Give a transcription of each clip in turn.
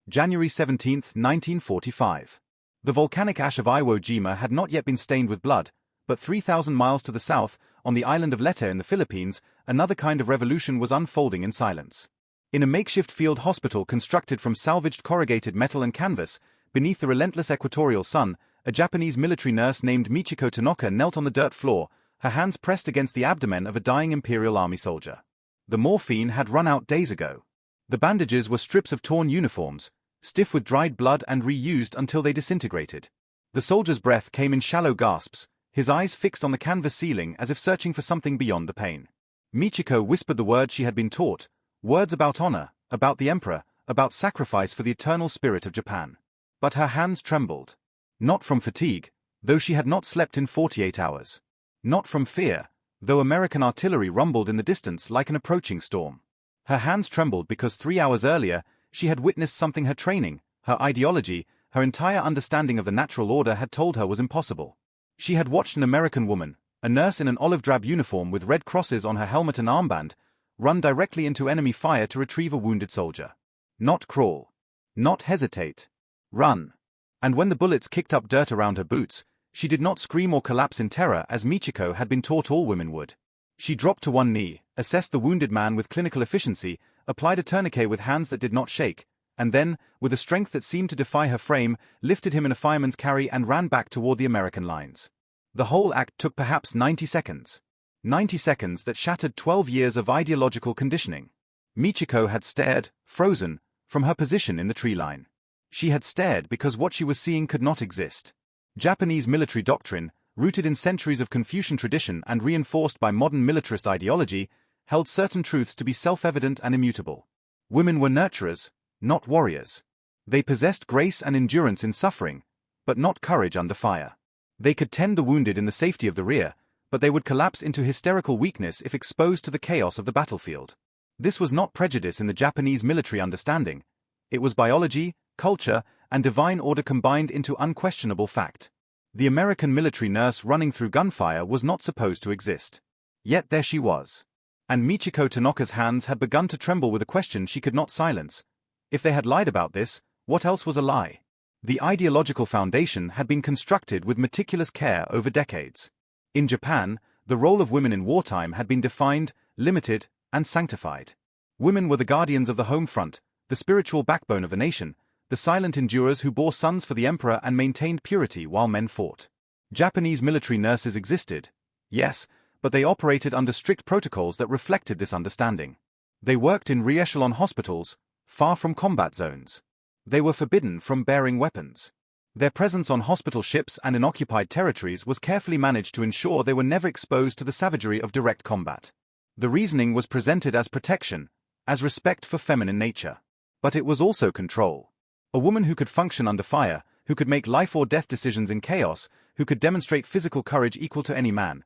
January 17, 1945. The volcanic ash of Iwo Jima had not yet been stained with blood, but 3,000 miles to the south, on the island of Leyte in the Philippines, another kind of revolution was unfolding in silence. In a makeshift field hospital constructed from salvaged corrugated metal and canvas, beneath the relentless equatorial sun, a Japanese military nurse named Michiko Tanaka knelt on the dirt floor, her hands pressed against the abdomen of a dying Imperial Army soldier. The morphine had run out days ago. The bandages were strips of torn uniforms, stiff with dried blood and reused until they disintegrated. The soldier's breath came in shallow gasps, his eyes fixed on the canvas ceiling as if searching for something beyond the pain. Michiko whispered the words she had been taught, words about honor, about the emperor, about sacrifice for the eternal spirit of Japan. But her hands trembled. Not from fatigue, though she had not slept in 48 hours. Not from fear, though American artillery rumbled in the distance like an approaching storm. Her hands trembled because 3 hours earlier, she had witnessed something her training, her ideology, her entire understanding of the natural order had told her was impossible. She had watched an American woman, a nurse in an olive-drab uniform with red crosses on her helmet and armband, run directly into enemy fire to retrieve a wounded soldier. Not crawl. Not hesitate. Run. And when the bullets kicked up dirt around her boots, she did not scream or collapse in terror as Michiko had been taught all women would. She dropped to one knee, assessed the wounded man with clinical efficiency, applied a tourniquet with hands that did not shake, and then, with a strength that seemed to defy her frame, lifted him in a fireman's carry and ran back toward the American lines. The whole act took perhaps 90 seconds. 90 seconds that shattered 12 years of ideological conditioning. Michiko had stared, frozen, from her position in the tree line. She had stared because what she was seeing could not exist. Japanese military doctrine, rooted in centuries of Confucian tradition and reinforced by modern militarist ideology, held certain truths to be self-evident and immutable. Women were nurturers, not warriors. They possessed grace and endurance in suffering, but not courage under fire. They could tend the wounded in the safety of the rear, but they would collapse into hysterical weakness if exposed to the chaos of the battlefield. This was not prejudice in the Japanese military understanding. It was biology, culture, and divine order combined into unquestionable fact. The American military nurse running through gunfire was not supposed to exist. Yet there she was. And Michiko Tanaka's hands had begun to tremble with a question she could not silence. If they had lied about this, what else was a lie? The ideological foundation had been constructed with meticulous care over decades. In Japan, the role of women in wartime had been defined, limited, and sanctified. Women were the guardians of the home front, the spiritual backbone of the nation, the silent endurers who bore sons for the emperor and maintained purity while men fought. Japanese military nurses existed, yes, but they operated under strict protocols that reflected this understanding. They worked in re-echelon hospitals, far from combat zones. They were forbidden from bearing weapons. Their presence on hospital ships and in occupied territories was carefully managed to ensure they were never exposed to the savagery of direct combat. The reasoning was presented as protection, as respect for feminine nature. But it was also control. A woman who could function under fire, who could make life or death decisions in chaos, who could demonstrate physical courage equal to any man.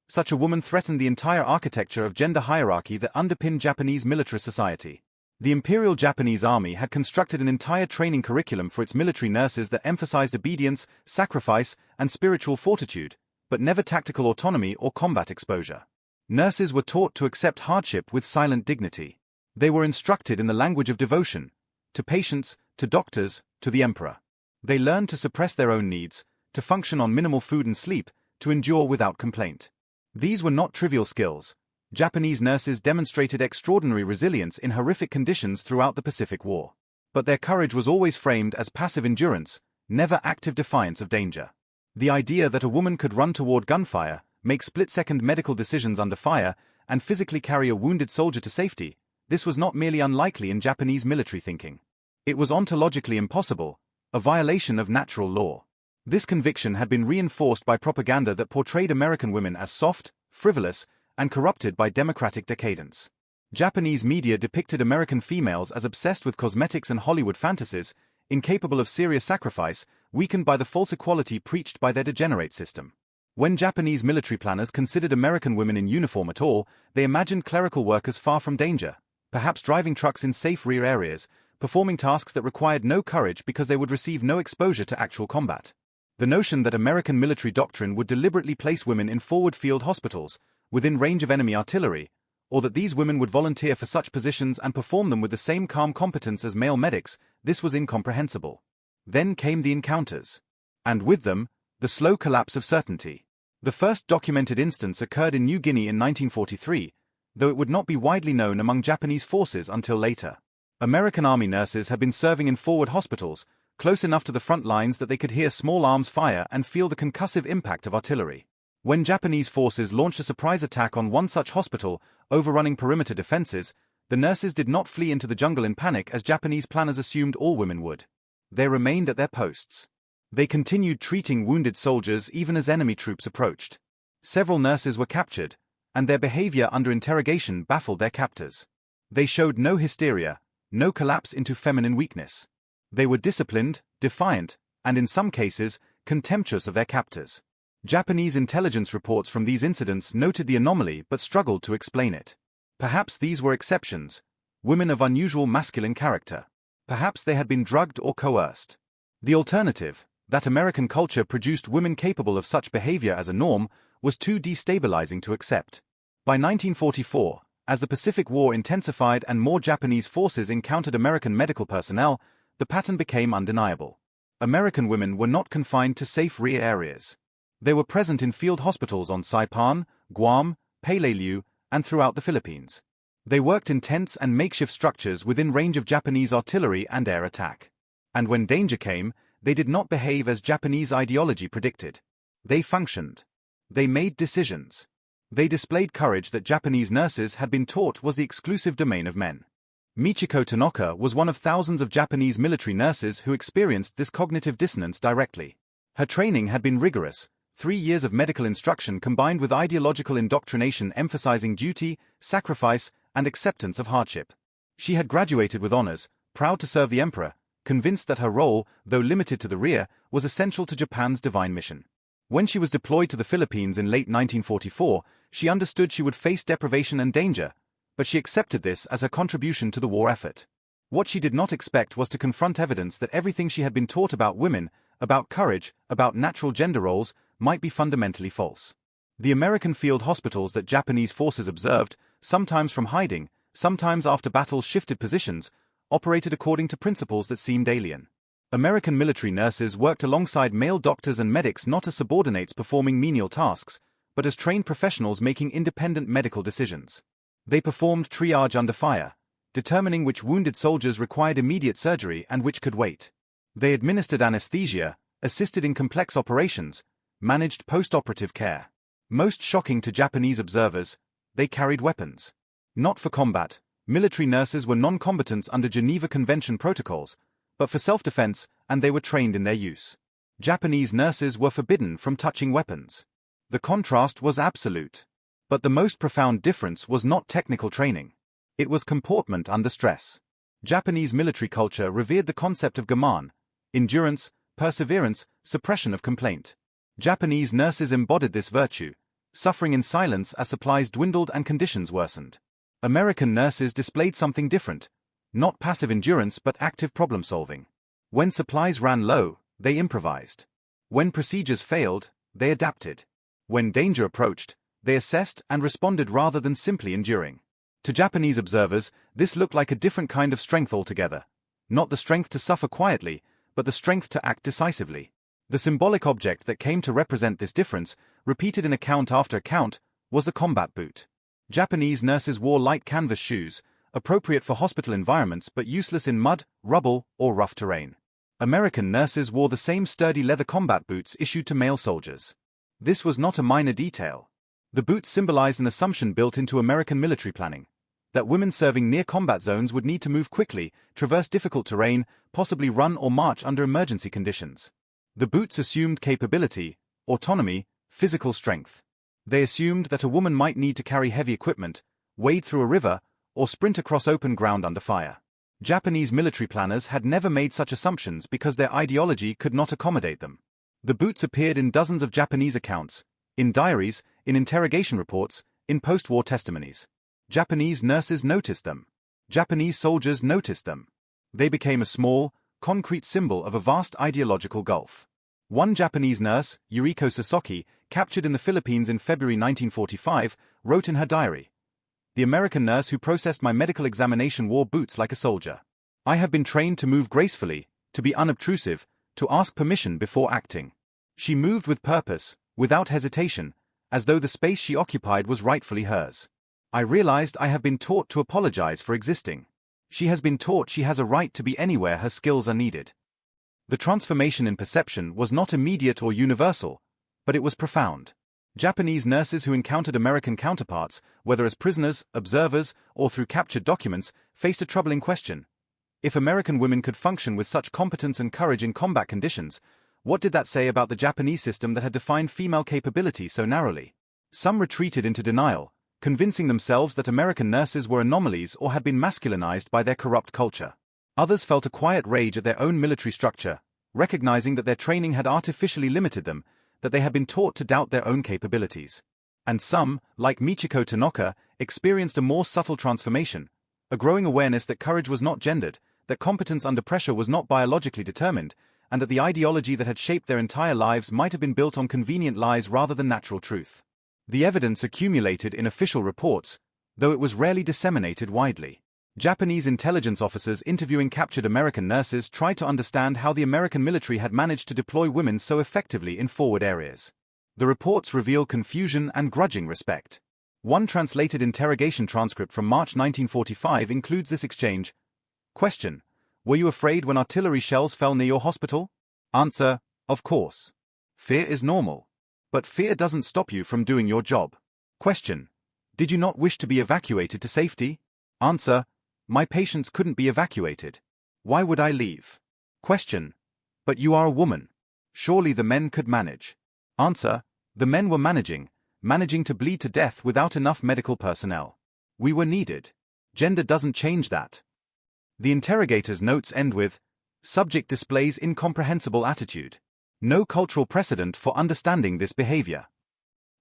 Such a woman threatened the entire architecture of gender hierarchy that underpinned Japanese military society. The Imperial Japanese Army had constructed an entire training curriculum for its military nurses that emphasized obedience, sacrifice, and spiritual fortitude, but never tactical autonomy or combat exposure. Nurses were taught to accept hardship with silent dignity. They were instructed in the language of devotion, to patients, to doctors, to the emperor. They learned to suppress their own needs, to function on minimal food and sleep, to endure without complaint. These were not trivial skills. Japanese nurses demonstrated extraordinary resilience in horrific conditions throughout the Pacific War. But their courage was always framed as passive endurance, never active defiance of danger. The idea that a woman could run toward gunfire, make split-second medical decisions under fire, and physically carry a wounded soldier to safety, this was not merely unlikely in Japanese military thinking. It was ontologically impossible, a violation of natural law. This conviction had been reinforced by propaganda that portrayed American women as soft, frivolous, and corrupted by democratic decadence. Japanese media depicted American females as obsessed with cosmetics and Hollywood fantasies, incapable of serious sacrifice, weakened by the false equality preached by their degenerate system. When Japanese military planners considered American women in uniform at all, they imagined clerical workers far from danger, perhaps driving trucks in safe rear areas, performing tasks that required no courage because they would receive no exposure to actual combat. The notion that American military doctrine would deliberately place women in forward field hospitals, within range of enemy artillery, or that these women would volunteer for such positions and perform them with the same calm competence as male medics, this was incomprehensible. Then came the encounters. And with them, the slow collapse of certainty. The first documented instance occurred in New Guinea in 1943, though it would not be widely known among Japanese forces until later. American Army nurses had been serving in forward hospitals, close enough to the front lines that they could hear small arms fire and feel the concussive impact of artillery. When Japanese forces launched a surprise attack on one such hospital, overrunning perimeter defenses, the nurses did not flee into the jungle in panic as Japanese planners assumed all women would. They remained at their posts. They continued treating wounded soldiers even as enemy troops approached. Several nurses were captured, and their behavior under interrogation baffled their captors. They showed no hysteria, no collapse into feminine weakness. They were disciplined, defiant, and in some cases, contemptuous of their captors. Japanese intelligence reports from these incidents noted the anomaly but struggled to explain it. Perhaps these were exceptions, women of unusual masculine character. Perhaps they had been drugged or coerced. The alternative, that American culture produced women capable of such behavior as a norm, was too destabilizing to accept. By 1944, as the Pacific War intensified and more Japanese forces encountered American medical personnel, the pattern became undeniable. American women were not confined to safe rear areas. They were present in field hospitals on Saipan, Guam, Palau, and throughout the Philippines. They worked in tents and makeshift structures within range of Japanese artillery and air attack. And when danger came, they did not behave as Japanese ideology predicted. They functioned. They made decisions. They displayed courage that Japanese nurses had been taught was the exclusive domain of men. Michiko Tanaka was one of thousands of Japanese military nurses who experienced this cognitive dissonance directly. Her training had been rigorous, 3 years of medical instruction combined with ideological indoctrination emphasizing duty, sacrifice, and acceptance of hardship. She had graduated with honors, proud to serve the emperor, convinced that her role, though limited to the rear, was essential to Japan's divine mission. When she was deployed to the Philippines in late 1944, she understood she would face deprivation and danger, but she accepted this as her contribution to the war effort. What she did not expect was to confront evidence that everything she had been taught about women, about courage, about natural gender roles, might be fundamentally false. The American field hospitals that Japanese forces observed, sometimes from hiding, sometimes after battles shifted positions, operated according to principles that seemed alien. American military nurses worked alongside male doctors and medics not as subordinates performing menial tasks, but as trained professionals making independent medical decisions. They performed triage under fire, determining which wounded soldiers required immediate surgery and which could wait. They administered anesthesia, assisted in complex operations, managed post-operative care. Most shocking to Japanese observers, they carried weapons. Not for combat, military nurses were non-combatants under Geneva Convention protocols, but for self-defense, and they were trained in their use. Japanese nurses were forbidden from touching weapons. The contrast was absolute. But the most profound difference was not technical training. It was comportment under stress. Japanese military culture revered the concept of gaman, endurance, perseverance, suppression of complaint. Japanese nurses embodied this virtue, suffering in silence as supplies dwindled and conditions worsened. American nurses displayed something different, not passive endurance but active problem-solving. When supplies ran low, they improvised. When procedures failed, they adapted. When danger approached, they assessed and responded rather than simply enduring. To Japanese observers, this looked like a different kind of strength altogether. Not the strength to suffer quietly, but the strength to act decisively. The symbolic object that came to represent this difference, repeated in account after account, was the combat boot. Japanese nurses wore light canvas shoes, appropriate for hospital environments but useless in mud, rubble, or rough terrain. American nurses wore the same sturdy leather combat boots issued to male soldiers. This was not a minor detail. The boots symbolized an assumption built into American military planning, that women serving near combat zones would need to move quickly, traverse difficult terrain, possibly run or march under emergency conditions. The boots assumed capability, autonomy, physical strength. They assumed that a woman might need to carry heavy equipment, wade through a river, or sprint across open ground under fire. Japanese military planners had never made such assumptions because their ideology could not accommodate them. The boots appeared in dozens of Japanese accounts, in diaries, in interrogation reports, in post-war testimonies. Japanese nurses noticed them. Japanese soldiers noticed them. They became a small, concrete symbol of a vast ideological gulf. One Japanese nurse, Yuriko Sasaki, captured in the Philippines in February 1945, wrote in her diary, The American nurse who processed my medical examination wore boots like a soldier. I have been trained to move gracefully, to be unobtrusive, to ask permission before acting. She moved with purpose, without hesitation, as though the space she occupied was rightfully hers. I realized I have been taught to apologize for existing. She has been taught she has a right to be anywhere her skills are needed. The transformation in perception was not immediate or universal, but it was profound. Japanese nurses who encountered American counterparts, whether as prisoners, observers, or through captured documents, faced a troubling question. If American women could function with such competence and courage in combat conditions, what did that say about the Japanese system that had defined female capability so narrowly? Some retreated into denial, convincing themselves that American nurses were anomalies or had been masculinized by their corrupt culture. Others felt a quiet rage at their own military structure, recognizing that their training had artificially limited them, that they had been taught to doubt their own capabilities. And some, like Michiko Tanaka, experienced a more subtle transformation, a growing awareness that courage was not gendered, that competence under pressure was not biologically determined, and that the ideology that had shaped their entire lives might have been built on convenient lies rather than natural truth. The evidence accumulated in official reports, though it was rarely disseminated widely. Japanese intelligence officers interviewing captured American nurses tried to understand how the American military had managed to deploy women so effectively in forward areas. The reports reveal confusion and grudging respect. One translated interrogation transcript from March 1945 includes this exchange. Question: were you afraid when artillery shells fell near your hospital? Answer: of course. Fear is normal. But fear doesn't stop you from doing your job. Question: did you not wish to be evacuated to safety? Answer: my patients couldn't be evacuated. Why would I leave? Question: but you are a woman. Surely the men could manage. Answer: the men were managing to bleed to death without enough medical personnel. We were needed. Gender doesn't change that. The interrogator's notes end with, subject displays incomprehensible attitude. No cultural precedent for understanding this behavior.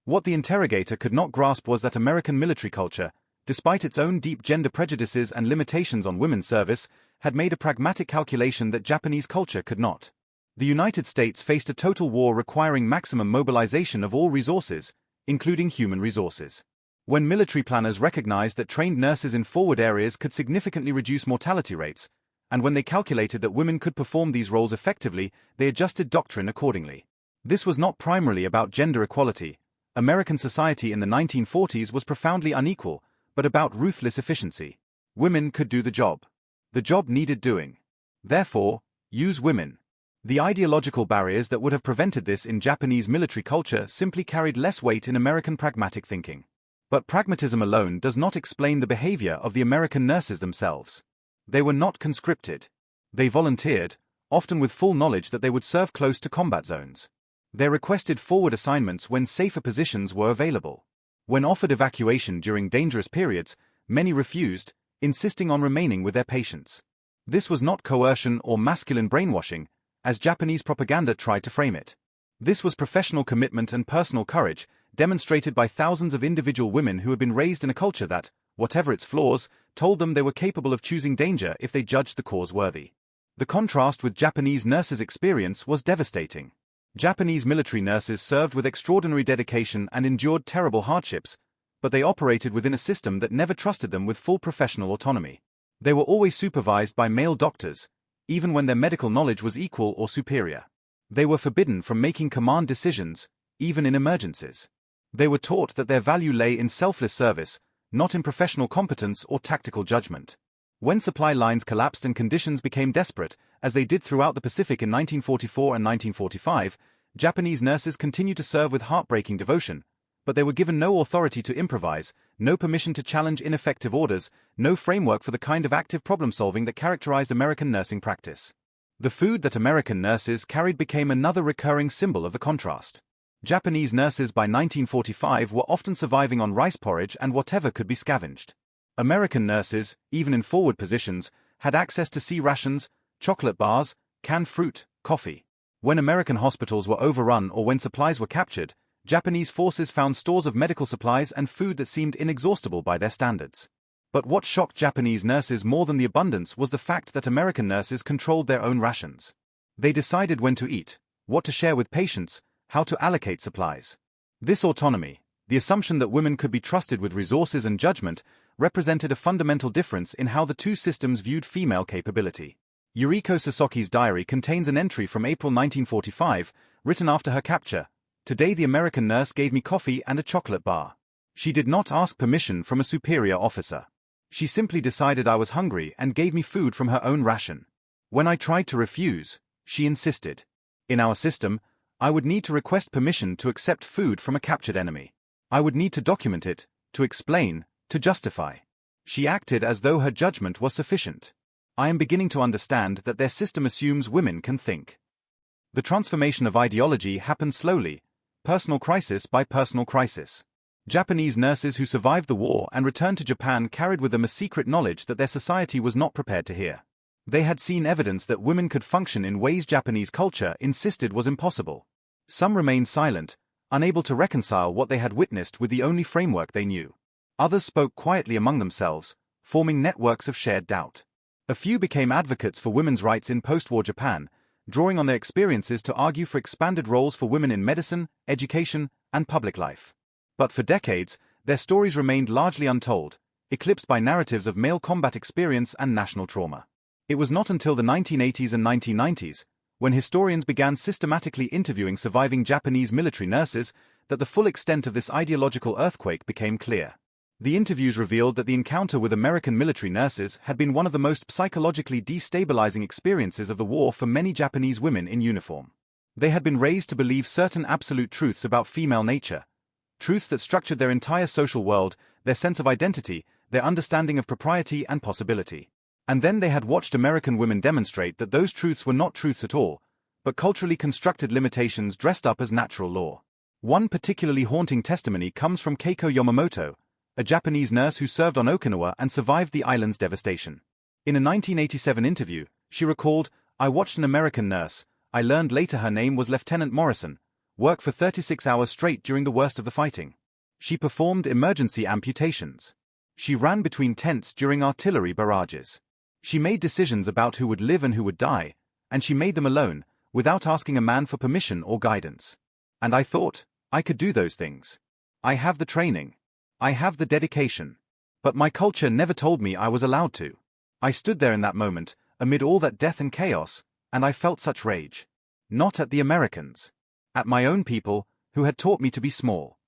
What the interrogator could not grasp was that American military culture, despite its own deep gender prejudices and limitations on women's service, had made a pragmatic calculation that Japanese culture could not. The United States faced a total war requiring maximum mobilization of all resources, including human resources. When military planners recognized that trained nurses in forward areas could significantly reduce mortality rates, and when they calculated that women could perform these roles effectively, they adjusted doctrine accordingly. This was not primarily about gender equality. American society in the 1940s was profoundly unequal, but about ruthless efficiency. Women could do the job. The job needed doing. Therefore, use women. The ideological barriers that would have prevented this in Japanese military culture simply carried less weight in American pragmatic thinking. But pragmatism alone does not explain the behavior of the American nurses themselves. They were not conscripted. They volunteered, often with full knowledge that they would serve close to combat zones. They requested forward assignments when safer positions were available. When offered evacuation during dangerous periods, many refused, insisting on remaining with their patients. This was not coercion or masculine brainwashing, as Japanese propaganda tried to frame it. This was professional commitment and personal courage, demonstrated by thousands of individual women who had been raised in a culture that, whatever its flaws, told them they were capable of choosing danger if they judged the cause worthy. The contrast with Japanese nurses' experience was devastating. Japanese military nurses served with extraordinary dedication and endured terrible hardships, but they operated within a system that never trusted them with full professional autonomy. They were always supervised by male doctors, even when their medical knowledge was equal or superior. They were forbidden from making command decisions, even in emergencies. They were taught that their value lay in selfless service, not in professional competence or tactical judgment. When supply lines collapsed and conditions became desperate, as they did throughout the Pacific in 1944 and 1945, Japanese nurses continued to serve with heartbreaking devotion, but they were given no authority to improvise, no permission to challenge ineffective orders, no framework for the kind of active problem-solving that characterized American nursing practice. The food that American nurses carried became another recurring symbol of the contrast. Japanese nurses by 1945 were often surviving on rice porridge and whatever could be scavenged. American nurses, even in forward positions, had access to sea rations, chocolate bars, canned fruit, coffee. When American hospitals were overrun or when supplies were captured, Japanese forces found stores of medical supplies and food that seemed inexhaustible by their standards. But what shocked Japanese nurses more than the abundance was the fact that American nurses controlled their own rations. They decided when to eat, what to share with patients, how to allocate supplies. This autonomy, the assumption that women could be trusted with resources and judgment, represented a fundamental difference in how the two systems viewed female capability. Yuriko Sasaki's diary contains an entry from April 1945, written after her capture. "Today the American nurse gave me coffee and a chocolate bar. She did not ask permission from a superior officer. She simply decided I was hungry and gave me food from her own ration. When I tried to refuse, she insisted. In our system, I would need to request permission to accept food from a captured enemy. I would need to document it, to explain, to justify. She acted as though her judgment was sufficient. I am beginning to understand that their system assumes women can think." The transformation of ideology happened slowly, personal crisis by personal crisis. Japanese nurses who survived the war and returned to Japan carried with them a secret knowledge that their society was not prepared to hear. They had seen evidence that women could function in ways Japanese culture insisted was impossible. Some remained silent, unable to reconcile what they had witnessed with the only framework they knew. Others spoke quietly among themselves, forming networks of shared doubt. A few became advocates for women's rights in post-war Japan, drawing on their experiences to argue for expanded roles for women in medicine, education, and public life. But for decades, their stories remained largely untold, eclipsed by narratives of male combat experience and national trauma. It was not until the 1980s and 1990s, when historians began systematically interviewing surviving Japanese military nurses, that the full extent of this ideological earthquake became clear. The interviews revealed that the encounter with American military nurses had been one of the most psychologically destabilizing experiences of the war for many Japanese women in uniform. They had been raised to believe certain absolute truths about female nature, truths that structured their entire social world, their sense of identity, their understanding of propriety and possibility. And then they had watched American women demonstrate that those truths were not truths at all, but culturally constructed limitations dressed up as natural law. One particularly haunting testimony comes from Keiko Yamamoto, a Japanese nurse who served on Okinawa and survived the island's devastation. In a 1987 interview, she recalled, "I watched an American nurse, I learned later her name was Lieutenant Morrison, work for 36 hours straight during the worst of the fighting. She performed emergency amputations. She ran between tents during artillery barrages. She made decisions about who would live and who would die, and she made them alone, without asking a man for permission or guidance. And I thought, I could do those things. I have the training. I have the dedication. But my culture never told me I was allowed to. I stood there in that moment, amid all that death and chaos, and I felt such rage. Not at the Americans. At my own people, who had taught me to be small."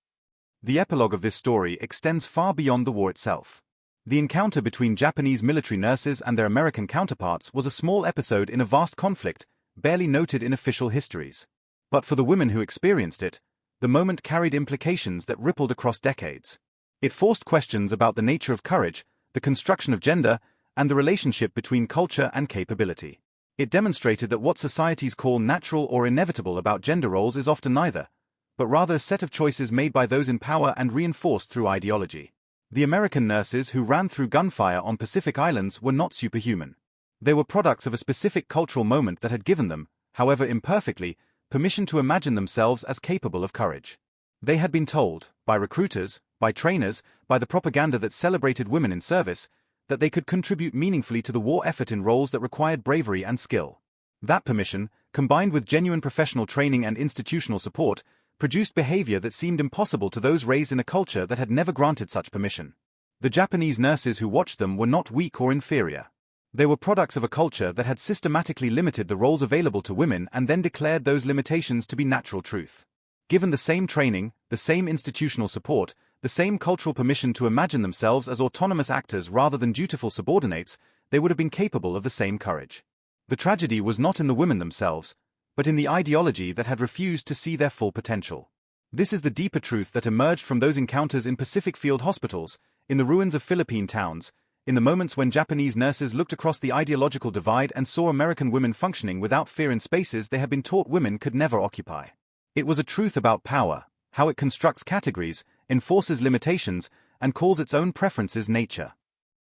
The epilogue of this story extends far beyond the war itself. The encounter between Japanese military nurses and their American counterparts was a small episode in a vast conflict, barely noted in official histories. But for the women who experienced it, the moment carried implications that rippled across decades. It forced questions about the nature of courage, the construction of gender, and the relationship between culture and capability. It demonstrated that what societies call natural or inevitable about gender roles is often neither, but rather a set of choices made by those in power and reinforced through ideology. The American nurses who ran through gunfire on Pacific Islands were not superhuman. They were products of a specific cultural moment that had given them, however imperfectly, permission to imagine themselves as capable of courage. They had been told, by recruiters, by trainers, by the propaganda that celebrated women in service, that they could contribute meaningfully to the war effort in roles that required bravery and skill. That permission, combined with genuine professional training and institutional support, produced behavior that seemed impossible to those raised in a culture that had never granted such permission. The Japanese nurses who watched them were not weak or inferior. They were products of a culture that had systematically limited the roles available to women and then declared those limitations to be natural truth. Given the same training, the same institutional support, the same cultural permission to imagine themselves as autonomous actors rather than dutiful subordinates, they would have been capable of the same courage. The tragedy was not in the women themselves, but in the ideology that had refused to see their full potential. This is the deeper truth that emerged from those encounters in Pacific Field hospitals, in the ruins of Philippine towns, in the moments when Japanese nurses looked across the ideological divide and saw American women functioning without fear in spaces they had been taught women could never occupy. It was a truth about power, how it constructs categories, enforces limitations, and calls its own preferences nature.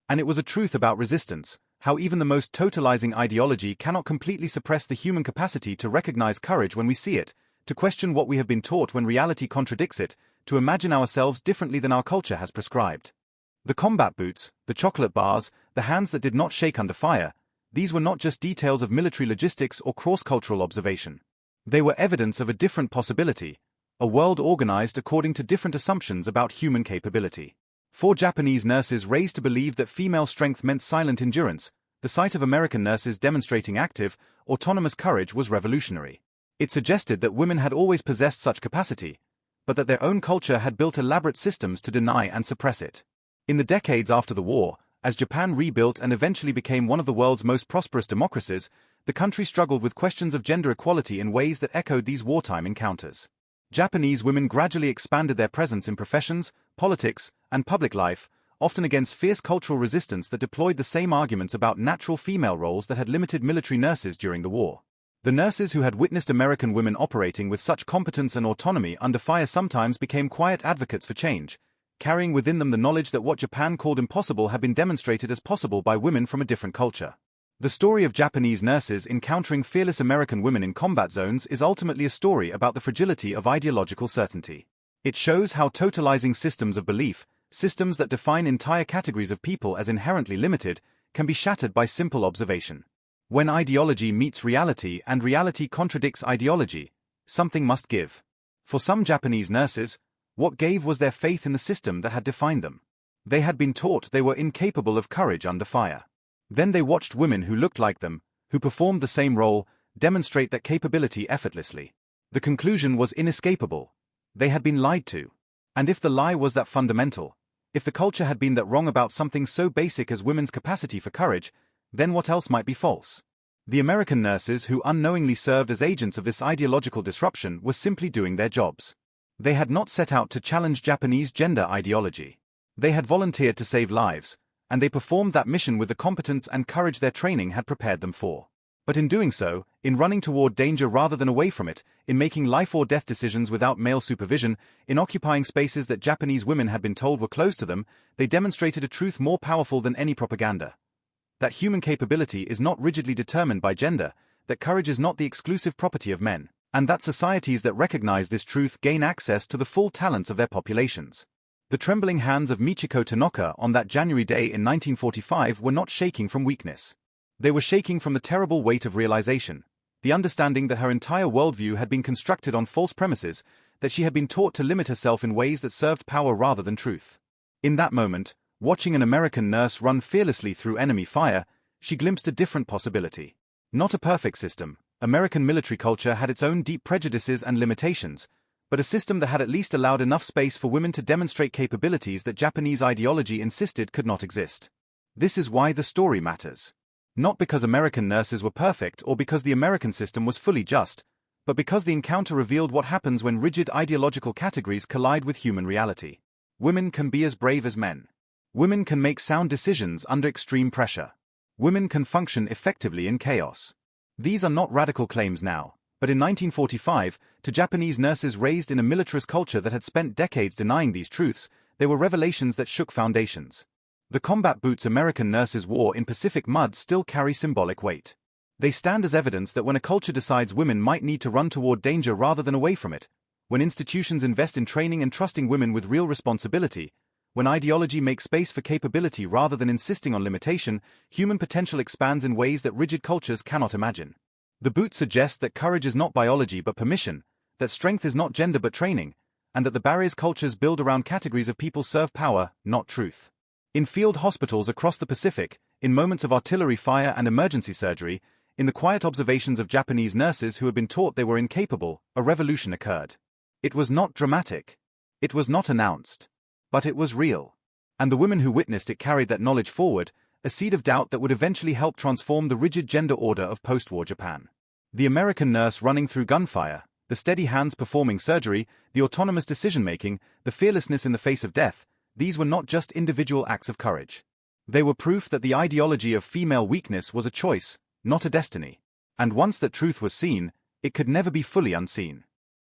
And it was a truth about resistance, how even the most totalizing ideology cannot completely suppress the human capacity to recognize courage when we see it, to question what we have been taught when reality contradicts it, to imagine ourselves differently than our culture has prescribed. The combat boots, the chocolate bars, the hands that did not shake under fire, these were not just details of military logistics or cross-cultural observation. They were evidence of a different possibility, a world organized according to different assumptions about human capability. 4 Japanese nurses raised to believe that female strength meant silent endurance. The sight of American nurses demonstrating active, autonomous courage was revolutionary. It suggested that women had always possessed such capacity, but that their own culture had built elaborate systems to deny and suppress it. In the decades after the war, as Japan rebuilt and eventually became one of the world's most prosperous democracies, the country struggled with questions of gender equality in ways that echoed these wartime encounters. Japanese women gradually expanded their presence in professions, politics, and public life, often against fierce cultural resistance that deployed the same arguments about natural female roles that had limited military nurses during the war. The nurses who had witnessed American women operating with such competence and autonomy under fire sometimes became quiet advocates for change, carrying within them the knowledge that what Japan called impossible had been demonstrated as possible by women from a different culture. The story of Japanese nurses encountering fearless American women in combat zones is ultimately a story about the fragility of ideological certainty. It shows how totalizing systems of belief, systems that define entire categories of people as inherently limited, can be shattered by simple observation. When ideology meets reality and reality contradicts ideology, something must give. For some Japanese nurses, what gave was their faith in the system that had defined them. They had been taught they were incapable of courage under fire. Then they watched women who looked like them, who performed the same role, demonstrate that capability effortlessly. The conclusion was inescapable. They had been lied to. And if the lie was that fundamental, if the culture had been that wrong about something so basic as women's capacity for courage, then what else might be false? The American nurses who unknowingly served as agents of this ideological disruption were simply doing their jobs. They had not set out to challenge Japanese gender ideology. They had volunteered to save lives, and they performed that mission with the competence and courage their training had prepared them for. But in doing so, in running toward danger rather than away from it, in making life-or-death decisions without male supervision, in occupying spaces that Japanese women had been told were closed to them, they demonstrated a truth more powerful than any propaganda. That human capability is not rigidly determined by gender, that courage is not the exclusive property of men, and that societies that recognize this truth gain access to the full talents of their populations. The trembling hands of Michiko Tanaka on that January day in 1945 were not shaking from weakness. They were shaking from the terrible weight of realization, the understanding that her entire worldview had been constructed on false premises, that she had been taught to limit herself in ways that served power rather than truth. In that moment, watching an American nurse run fearlessly through enemy fire, she glimpsed a different possibility. Not a perfect system. American military culture had its own deep prejudices and limitations, but a system that had at least allowed enough space for women to demonstrate capabilities that Japanese ideology insisted could not exist. This is why the story matters. Not because American nurses were perfect or because the American system was fully just, but because the encounter revealed what happens when rigid ideological categories collide with human reality. Women can be as brave as men. Women can make sound decisions under extreme pressure. Women can function effectively in chaos. These are not radical claims now, but in 1945, to Japanese nurses raised in a militarist culture that had spent decades denying these truths, they were revelations that shook foundations. The combat boots American nurses wore in Pacific mud still carry symbolic weight. They stand as evidence that when a culture decides women might need to run toward danger rather than away from it, when institutions invest in training and trusting women with real responsibility, when ideology makes space for capability rather than insisting on limitation, human potential expands in ways that rigid cultures cannot imagine. The boots suggest that courage is not biology but permission, that strength is not gender but training, and that the barriers cultures build around categories of people serve power, not truth. In field hospitals across the Pacific, in moments of artillery fire and emergency surgery, in the quiet observations of Japanese nurses who had been taught they were incapable, a revolution occurred. It was not dramatic. It was not announced. But it was real. And the women who witnessed it carried that knowledge forward, a seed of doubt that would eventually help transform the rigid gender order of post-war Japan. The American nurse running through gunfire, the steady hands performing surgery, the autonomous decision-making, the fearlessness in the face of death, these were not just individual acts of courage. They were proof that the ideology of female weakness was a choice, not a destiny. And once that truth was seen, it could never be fully unseen.